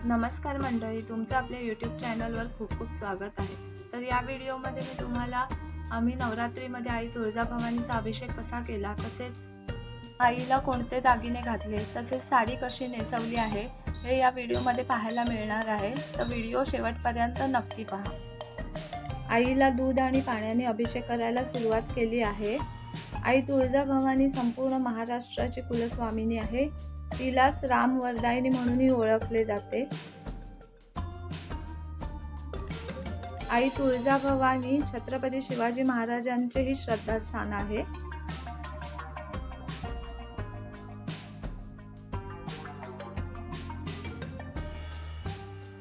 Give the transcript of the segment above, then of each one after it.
नमस्कार मंडळी, तुमचं आपल्या यूट्यूब चॅनलवर खूप खूप स्वागत आहे। तर या व्हिडिओमध्ये मी तुम्हाला आम्ही नवरात्रीमध्ये आई तुळजाभवानीचा अभिषेक कसा केला, तसेच आईला कोणते दागिने घातले, तसेच साडी कशी नेसवली आहे हे या व्हिडिओमध्ये पाहायला मिळणार आहे। तर व्हिडिओ शेवटपर्यंत नक्की पहा। आईला दूध आणि पाण्याने अभिषेक करायला सुरुवात केली आहे। आई तुळजाभवानी संपूर्ण महाराष्ट्राची कुलस्वामिनी आहे। तिलाच रामवरदायिनी म्हणूनही ओळखले जाते। आई तुळजाभवानी छत्रपती शिवाजी महाराजांचेही श्रद्धास्थान आहे।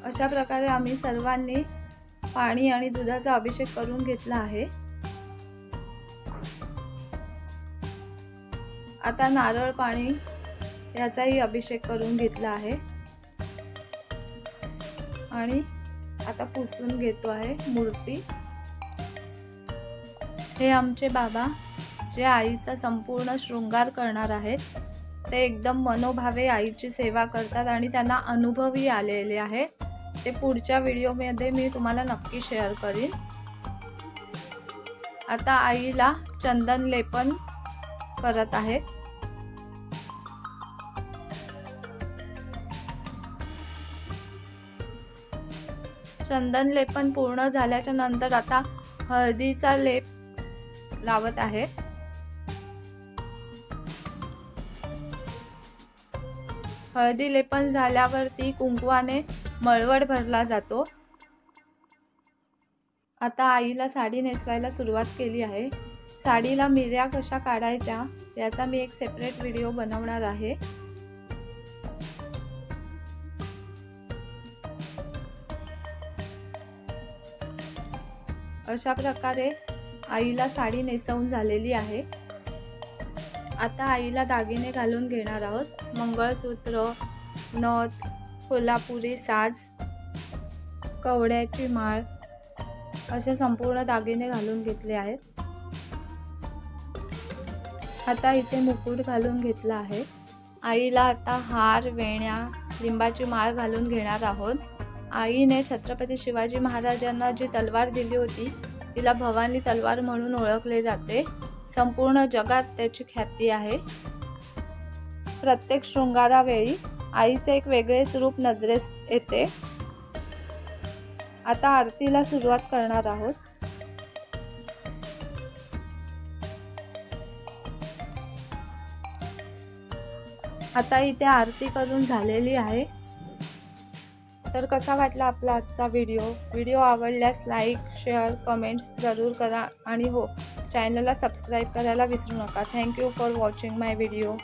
अशा प्रकारे आम्ही सर्वांनी पाणी आणि दुधाचा अभिषेक करून घेतला आहे। आता नारळ पाणी याचाही अभिषेक करून घेतला आहे आणि आता पुसून घेतो आहे मूर्ती। हे आमचे बाबा जे आईचा संपूर्ण शृंगार करणार आहेत, ते एकदम मनोभावे आईची सेवा करतात आणि त्यांना अनुभवही आलेले आहे। ते पुढच्या व्हिडिओमध्ये मी तुम्हाला नक्की शेअर करीन। आता आईला चंदन लेपन करत आहेत। चंदन लेपन पूर्ण झाल्याच्या नंतर आता हळदीचा लेप लावत आहे। हळदी लेपन झाल्यावरती कुंकवाने मळवट भरला जातो। आता आईला साडी नेसवायला सुरुवात केली आहे। साडीला मिऱ्या कशा काढायच्या याचा मी एक सेपरेट व्हिडिओ बनवणार आहे। अशा प्रकारे आईला साडी नेसवून झालेली आहे। आता आईला दागिने घालून घेणार आहोत। मंगळसूत्र, नथ, कोल्हापुरी साज, कवड्याची माळ असे संपूर्ण दागिने घालून घेतले आहेत। आता इथे मुकुट घालून घेतला आहे। आईला आता हार, वेण्या, लिंबाची माळ घालून घेणार आहोत। आईने छत्रपती शिवाजी महाराजांना जी तलवार दिली होती तिला भवानी तलवार म्हणून ओळखले जाते। संपूर्ण जगात त्याची ख्याती आहे। प्रत्येक शृंगारावेळी आईचे एक वेगळेच रूप नजरेस येते। आता आरतीला सुरुवात करणार आहोत। आता इथे आरती करून झालेली आहे। तर कसा वाटला आपला आजचा व्हिडिओ आवडल्यास लाईक, शेअर, कमेंट्स जरूर करा आणि हो, चॅनलला सबस्क्राईब करायला विसरू नका। Thank you for watching my video.